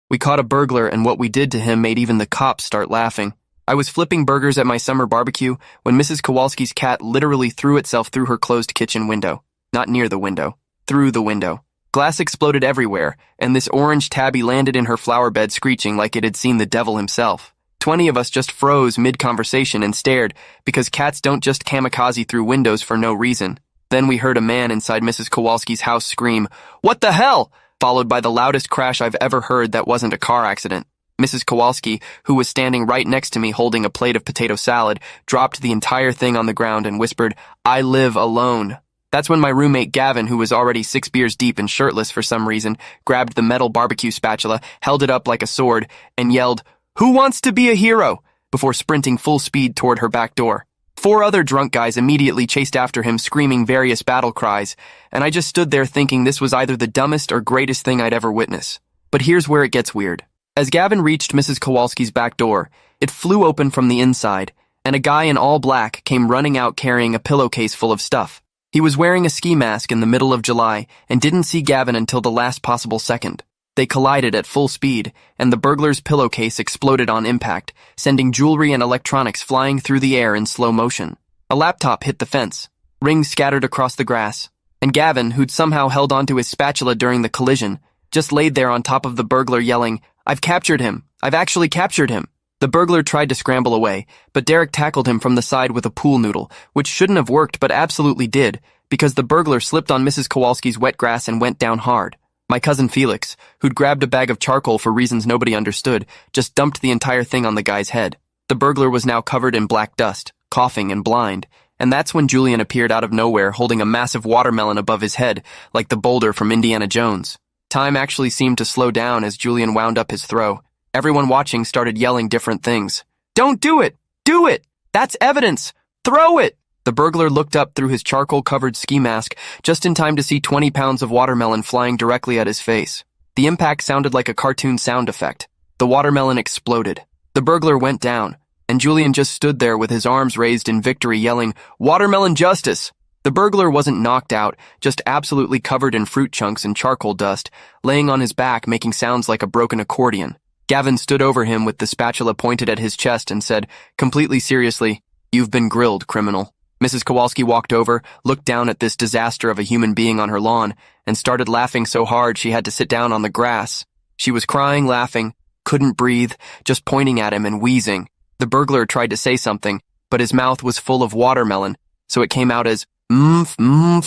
We caught a burglar, and what we did to him made even the cops start laughing. I was flipping burgers at my summer barbecue when Mrs. Kowalski's cat literally threw itself through her closed kitchen window. Not near the window. Through the window. Glass exploded everywhere, and this orange tabby landed in her flower bed screeching like it had seen the devil himself. 20 of us just froze mid-conversation and stared, because cats don't just kamikaze through windows for no reason. Then we heard a man inside Mrs. Kowalski's house scream, "What the hell?" followed by the loudest crash I've ever heard that wasn't a car accident. Mrs. Kowalski, who was standing right next to me holding a plate of potato salad, dropped the entire thing on the ground and whispered, "I live alone." That's when my roommate Gavin, who was already 6 beers deep and shirtless for some reason, grabbed the metal barbecue spatula, held it up like a sword, and yelled, "Who wants to be a hero?" before sprinting full speed toward her back door. 4 other drunk guys immediately chased after him, screaming various battle cries, and I just stood there thinking this was either the dumbest or greatest thing I'd ever witness. But here's where it gets weird. As Gavin reached Mrs. Kowalski's back door, it flew open from the inside, and a guy in all black came running out carrying a pillowcase full of stuff. He was wearing a ski mask in the middle of July and didn't see Gavin until the last possible second. They collided at full speed, and the burglar's pillowcase exploded on impact, sending jewelry and electronics flying through the air in slow motion. A laptop hit the fence, rings scattered across the grass, and Gavin, who'd somehow held onto his spatula during the collision, just laid there on top of the burglar yelling, "I've captured him! I've actually captured him!" The burglar tried to scramble away, but Derek tackled him from the side with a pool noodle, which shouldn't have worked but absolutely did, because the burglar slipped on Mrs. Kowalski's wet grass and went down hard. My cousin Felix, who'd grabbed a bag of charcoal for reasons nobody understood, just dumped the entire thing on the guy's head. The burglar was now covered in black dust, coughing and blind, and that's when Julian appeared out of nowhere holding a massive watermelon above his head, like the boulder from Indiana Jones. Time actually seemed to slow down as Julian wound up his throw. Everyone watching started yelling different things. "Don't do it! Do it! That's evidence! Throw it!" The burglar looked up through his charcoal-covered ski mask just in time to see 20 pounds of watermelon flying directly at his face. The impact sounded like a cartoon sound effect. The watermelon exploded. The burglar went down, and Julian just stood there with his arms raised in victory yelling, "Watermelon justice!" The burglar wasn't knocked out, just absolutely covered in fruit chunks and charcoal dust, laying on his back making sounds like a broken accordion. Gavin stood over him with the spatula pointed at his chest and said, completely seriously, "You've been grilled, criminal." Mrs. Kowalski walked over, looked down at this disaster of a human being on her lawn, and started laughing so hard she had to sit down on the grass. She was crying, laughing, couldn't breathe, just pointing at him and wheezing. The burglar tried to say something, but his mouth was full of watermelon, so it came out as,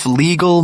legal.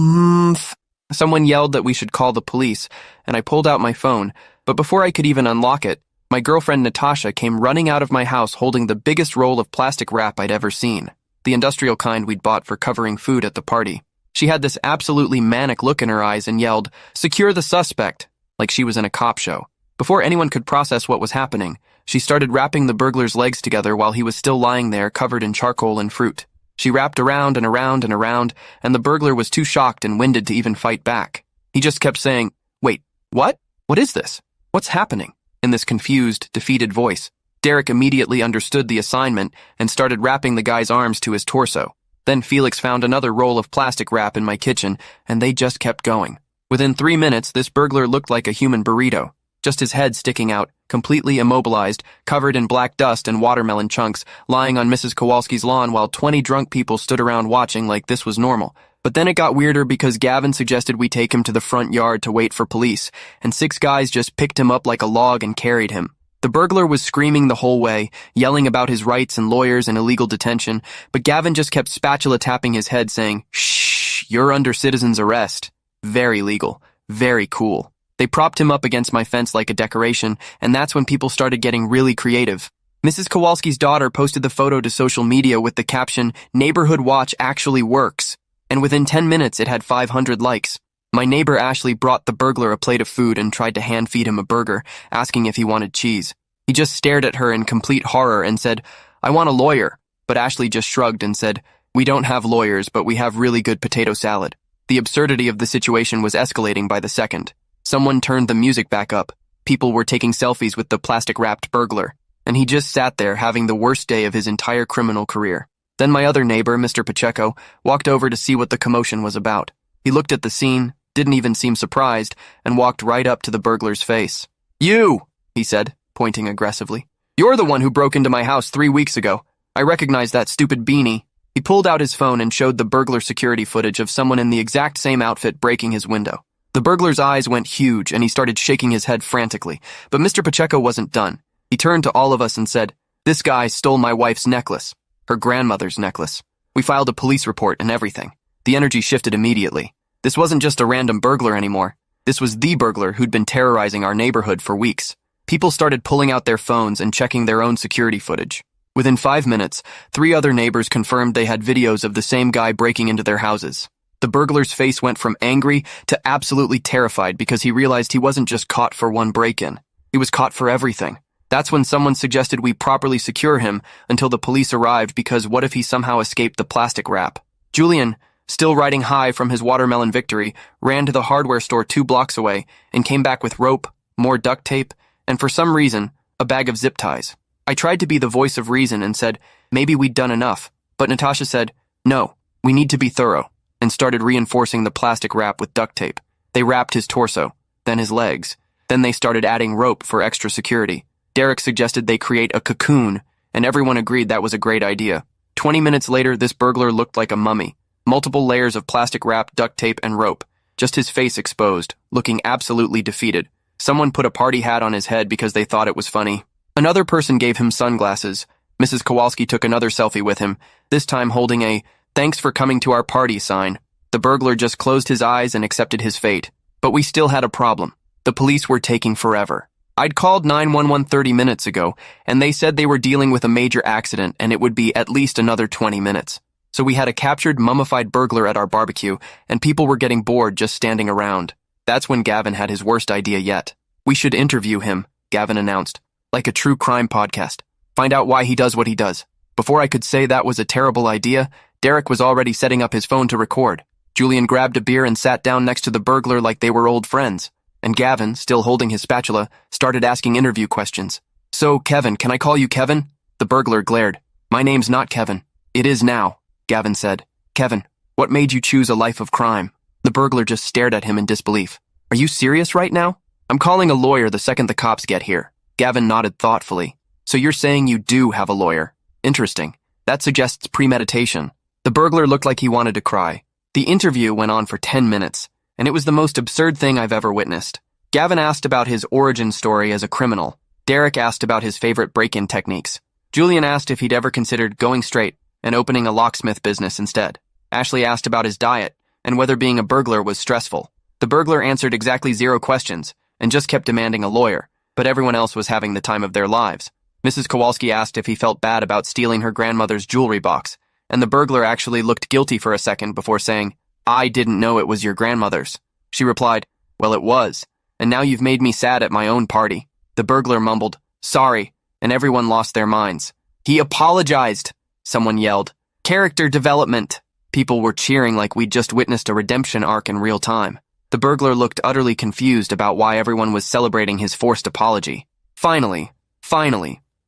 Someone yelled that we should call the police, and I pulled out my phone, but before I could even unlock it, my girlfriend Natasha came running out of my house holding the biggest roll of plastic wrap I'd ever seen. The industrial kind we'd bought for covering food at the party. She had this absolutely manic look in her eyes and yelled, "Secure the suspect," like she was in a cop show. Before anyone could process what was happening, she started wrapping the burglar's legs together while he was still lying there covered in charcoal and fruit. She wrapped around and around and around, and the burglar was too shocked and winded to even fight back. He just kept saying, "Wait, what? What is this? What's happening?" in this confused, defeated voice. Derek immediately understood the assignment and started wrapping the guy's arms to his torso. Then Felix found another roll of plastic wrap in my kitchen, and they just kept going. Within 3 minutes, this burglar looked like a human burrito, just his head sticking out, completely immobilized, covered in black dust and watermelon chunks, lying on Mrs. Kowalski's lawn while 20 drunk people stood around watching like this was normal. But then it got weirder because Gavin suggested we take him to the front yard to wait for police, and 6 guys just picked him up like a log and carried him. The burglar was screaming the whole way, yelling about his rights and lawyers and illegal detention, but Gavin just kept spatula tapping his head saying, "Shh, you're under citizen's arrest." Very legal. Very cool. They propped him up against my fence like a decoration, and that's when people started getting really creative. Mrs. Kowalski's daughter posted the photo to social media with the caption, "Neighborhood Watch actually works," and within 10 minutes it had 500 likes. My neighbor Ashley brought the burglar a plate of food and tried to hand feed him a burger, asking if he wanted cheese. He just stared at her in complete horror and said, "I want a lawyer," but Ashley just shrugged and said, "We don't have lawyers, but we have really good potato salad." The absurdity of the situation was escalating by the second. Someone turned the music back up. People were taking selfies with the plastic-wrapped burglar, and he just sat there having the worst day of his entire criminal career. Then my other neighbor, Mr. Pacheco, walked over to see what the commotion was about. He looked at the scene, didn't even seem surprised, and walked right up to the burglar's face. You, he said, pointing aggressively. You're the one who broke into my house 3 weeks ago. I recognize that stupid beanie. He pulled out his phone and showed the burglar security footage of someone in the exact same outfit breaking his window. The burglar's eyes went huge and he started shaking his head frantically, but Mr. Pacheco wasn't done. He turned to all of us and said, "This guy stole my wife's necklace, her grandmother's necklace." We filed a police report and everything. The energy shifted immediately. This wasn't just a random burglar anymore. This was the burglar who'd been terrorizing our neighborhood for weeks. People started pulling out their phones and checking their own security footage. Within 5 minutes, 3 other neighbors confirmed they had videos of the same guy breaking into their houses. The burglar's face went from angry to absolutely terrified because he realized he wasn't just caught for one break-in. He was caught for everything. That's when someone suggested we properly secure him until the police arrived, because what if he somehow escaped the plastic wrap? Julian, still riding high from his watermelon victory, ran to the hardware store 2 blocks away and came back with rope, more duct tape, and for some reason, a bag of zip ties. I tried to be the voice of reason and said, maybe we'd done enough, but Natasha said, no, we need to be thorough, and started reinforcing the plastic wrap with duct tape. They wrapped his torso, then his legs. Then they started adding rope for extra security. Derek suggested they create a cocoon, and everyone agreed that was a great idea. 20 minutes later, this burglar looked like a mummy. Multiple layers of plastic wrap, duct tape, and rope. Just his face exposed, looking absolutely defeated. Someone put a party hat on his head because they thought it was funny. Another person gave him sunglasses. Mrs. Kowalski took another selfie with him, this time holding a "Thanks for coming to our party" sign. The burglar just closed his eyes and accepted his fate. But we still had a problem. The police were taking forever. I'd called 911 30 minutes ago, and they said they were dealing with a major accident and it would be at least another 20 minutes. So we had a captured, mummified burglar at our barbecue, and people were getting bored just standing around. That's when Gavin had his worst idea yet. We should interview him, Gavin announced. Like a true crime podcast. Find out why he does what he does. Before I could say that was a terrible idea, Derek was already setting up his phone to record. Julian grabbed a beer and sat down next to the burglar like they were old friends. And Gavin, still holding his spatula, started asking interview questions. So, Kevin, can I call you Kevin? The burglar glared. My name's not Kevin. It is now, Gavin said. Kevin, what made you choose a life of crime? The burglar just stared at him in disbelief. Are you serious right now? I'm calling a lawyer the second the cops get here. Gavin nodded thoughtfully. So you're saying you do have a lawyer? Interesting. That suggests premeditation. The burglar looked like he wanted to cry. The interview went on for 10 minutes, and it was the most absurd thing I've ever witnessed. Gavin asked about his origin story as a criminal. Derek asked about his favorite break-in techniques. Julian asked if he'd ever considered going straight and opening a locksmith business instead. Ashley asked about his diet and whether being a burglar was stressful. The burglar answered exactly 0 questions and just kept demanding a lawyer, but everyone else was having the time of their lives. Mrs. Kowalski asked if he felt bad about stealing her grandmother's jewelry box, and the burglar actually looked guilty for a second before saying, I didn't know it was your grandmother's. She replied, well, it was, and now you've made me sad at my own party. The burglar mumbled, sorry, and everyone lost their minds. He apologized, someone yelled. Character development. People were cheering like we'd just witnessed a redemption arc in real time. The burglar looked utterly confused about why everyone was celebrating his forced apology. Finally,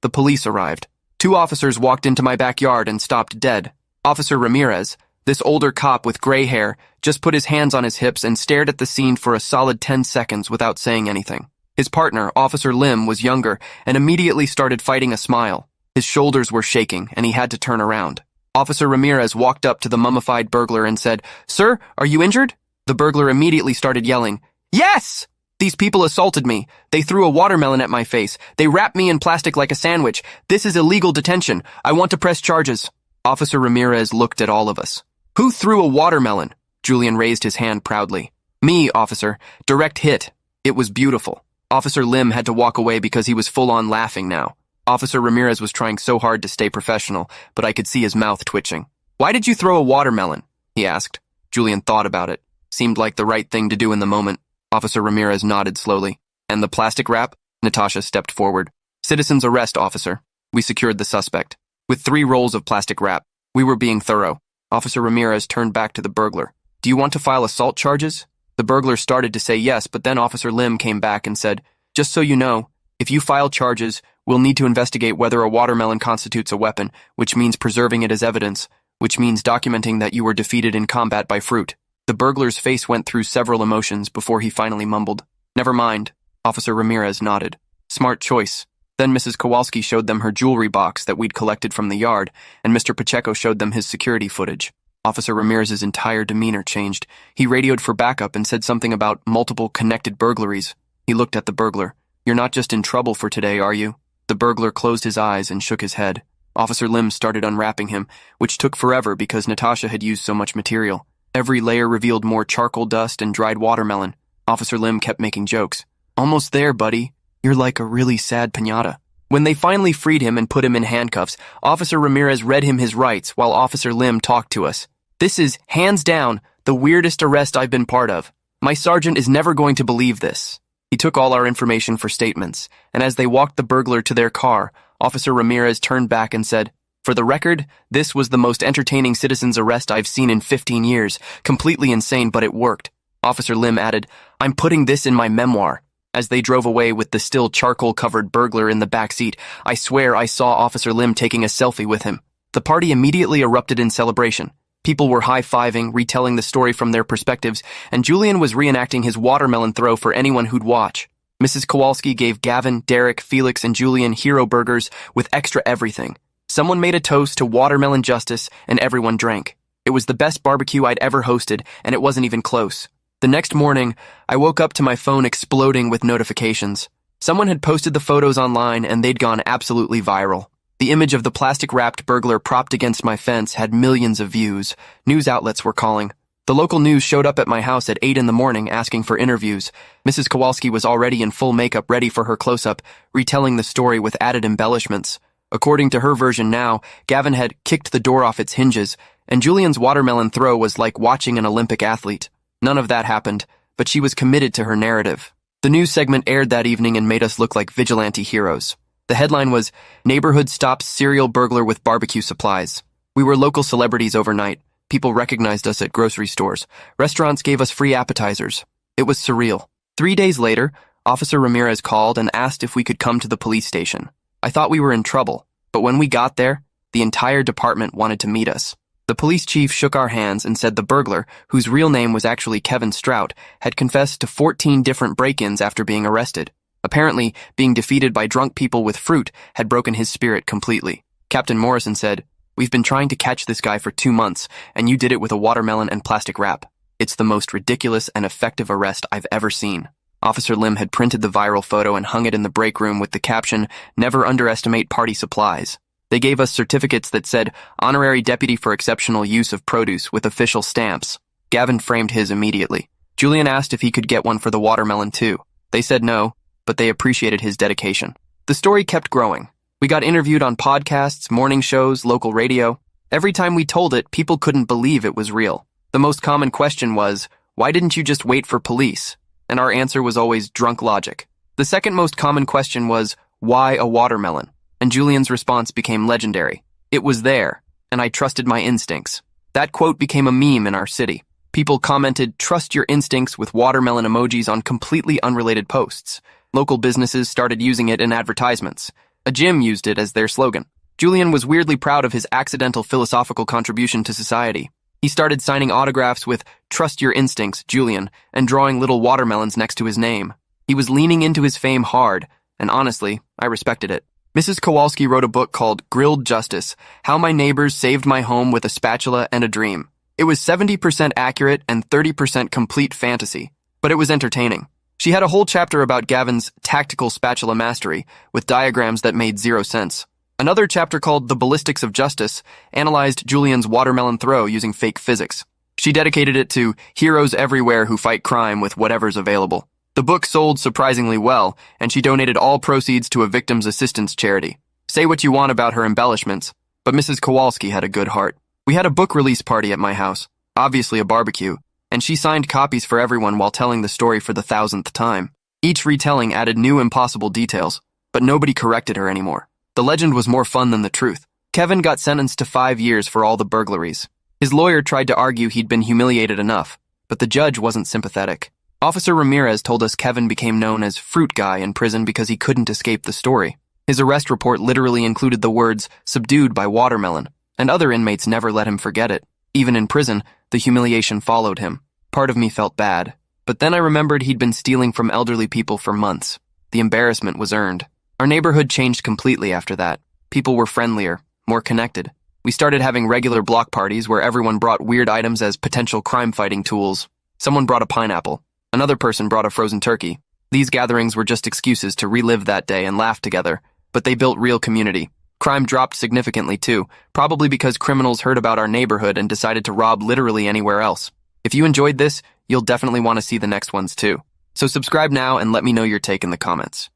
the police arrived. 2 officers walked into my backyard and stopped dead. Officer Ramirez, this older cop with gray hair, just put his hands on his hips and stared at the scene for a solid 10 seconds without saying anything. His partner, Officer Lim, was younger and immediately started fighting a smile. His shoulders were shaking and he had to turn around. Officer Ramirez walked up to the mummified burglar and said, Sir, are you injured? The burglar immediately started yelling, Yes! These people assaulted me. They threw a watermelon at my face. They wrapped me in plastic like a sandwich. This is illegal detention. I want to press charges. Officer Ramirez looked at all of us. Who threw a watermelon? Julian raised his hand proudly. Me, officer. Direct hit. It was beautiful. Officer Lim had to walk away because he was full-on laughing now. Officer Ramirez was trying so hard to stay professional, but I could see his mouth twitching. Why did you throw a watermelon? He asked. Julian thought about it. Seemed like the right thing to do in the moment. Officer Ramirez nodded slowly. And the plastic wrap? Natasha stepped forward. Citizen's arrest, officer. We secured the suspect. With 3 rolls of plastic wrap. We were being thorough. Officer Ramirez turned back to the burglar. Do you want to file assault charges? The burglar started to say yes, but then Officer Lim came back and said, Just so you know, if you file charges, we'll need to investigate whether a watermelon constitutes a weapon, which means preserving it as evidence, which means documenting that you were defeated in combat by fruit. The burglar's face went through several emotions before he finally mumbled, Never mind. Officer Ramirez nodded. Smart choice. Then Mrs. Kowalski showed them her jewelry box that we'd collected from the yard, and Mr. Pacheco showed them his security footage. Officer Ramirez's entire demeanor changed. He radioed for backup and said something about multiple connected burglaries. He looked at the burglar. You're not just in trouble for today, are you? The burglar closed his eyes and shook his head. Officer Lim started unwrapping him, which took forever because Natasha had used so much material. Every layer revealed more charcoal dust and dried watermelon. Officer Lim kept making jokes. Almost there, buddy. You're like a really sad piñata. When they finally freed him and put him in handcuffs, Officer Ramirez read him his rights while Officer Lim talked to us. This is, hands down, the weirdest arrest I've been part of. My sergeant is never going to believe this. He took all our information for statements, and as they walked the burglar to their car, Officer Ramirez turned back and said, For the record, this was the most entertaining citizen's arrest I've seen in 15 years. Completely insane, but it worked. Officer Lim added, I'm putting this in my memoir. As they drove away with the still charcoal-covered burglar in the back seat, I swear I saw Officer Lim taking a selfie with him. The party immediately erupted in celebration. People were high-fiving, retelling the story from their perspectives, and Julian was reenacting his watermelon throw for anyone who'd watch. Mrs. Kowalski gave Gavin, Derek, Felix, and Julian hero burgers with extra everything. Someone made a toast to watermelon justice, and everyone drank. It was the best barbecue I'd ever hosted, and it wasn't even close. The next morning, I woke up to my phone exploding with notifications. Someone had posted the photos online, and they'd gone absolutely viral. The image of the plastic-wrapped burglar propped against my fence had millions of views. News outlets were calling. The local news showed up at my house at 8 in the morning asking for interviews. Mrs. Kowalski was already in full makeup ready for her close-up, retelling the story with added embellishments. According to her version now, Gavin had kicked the door off its hinges, and Julian's watermelon throw was like watching an Olympic athlete. None of that happened, but she was committed to her narrative. The news segment aired that evening and made us look like vigilante heroes. The headline was, Neighborhood Stops Serial Burglar with Barbecue Supplies. We were local celebrities overnight. People recognized us at grocery stores. Restaurants gave us free appetizers. It was surreal. 3 days later, Officer Ramirez called and asked if we could come to the police station. I thought we were in trouble, but when we got there, the entire department wanted to meet us. The police chief shook our hands and said the burglar, whose real name was actually Kevin Strout, had confessed to 14 different break-ins after being arrested. Apparently, being defeated by drunk people with fruit had broken his spirit completely. Captain Morrison said, We've been trying to catch this guy for 2 months, and you did it with a watermelon and plastic wrap. It's the most ridiculous and effective arrest I've ever seen. Officer Lim had printed the viral photo and hung it in the break room with the caption, Never underestimate party supplies. They gave us certificates that said, Honorary Deputy for Exceptional Use of Produce with official stamps. Gavin framed his immediately. Julian asked if he could get one for the watermelon too. They said no, but they appreciated his dedication. The story kept growing. We got interviewed on podcasts, morning shows, local radio. Every time we told it, people couldn't believe it was real. The most common question was, why didn't you just wait for police? And our answer was always drunk logic. The second most common question was, why a watermelon? And Julian's response became legendary. It was there, and I trusted my instincts. That quote became a meme in our city. People commented, trust your instincts with watermelon emojis on completely unrelated posts. Local businesses started using it in advertisements. A gym used it as their slogan. Julian was weirdly proud of his accidental philosophical contribution to society. He started signing autographs with, Trust your instincts, Julian, and drawing little watermelons next to his name. He was leaning into his fame hard, and honestly, I respected it. Mrs. Kowalski wrote a book called Grilled Justice, How My Neighbors Saved My Home with a Spatula and a Dream. It was 70% accurate and 30% complete fantasy, but it was entertaining. She had a whole chapter about Gavin's tactical spatula mastery, with diagrams that made 0 sense. Another chapter called The Ballistics of Justice analyzed Julian's watermelon throw using fake physics. She dedicated it to heroes everywhere who fight crime with whatever's available. The book sold surprisingly well, and she donated all proceeds to a victim's assistance charity. Say what you want about her embellishments, but Mrs. Kowalski had a good heart. We had a book release party at my house, obviously a barbecue, and she signed copies for everyone while telling the story for the 1,000th time. Each retelling added new impossible details, but nobody corrected her anymore. The legend was more fun than the truth. Kevin got sentenced to 5 years for all the burglaries. His lawyer tried to argue he'd been humiliated enough, but the judge wasn't sympathetic. Officer Ramirez told us Kevin became known as Fruit Guy in prison because he couldn't escape the story. His arrest report literally included the words, subdued by watermelon, and other inmates never let him forget it. Even in prison, the humiliation followed him. Part of me felt bad. But then I remembered he'd been stealing from elderly people for months. The embarrassment was earned. Our neighborhood changed completely after that. People were friendlier, more connected. We started having regular block parties where everyone brought weird items as potential crime-fighting tools. Someone brought a pineapple. Another person brought a frozen turkey. These gatherings were just excuses to relive that day and laugh together, but they built real community. Crime dropped significantly too, probably because criminals heard about our neighborhood and decided to rob literally anywhere else. If you enjoyed this, you'll definitely want to see the next ones too. So subscribe now and let me know your take in the comments.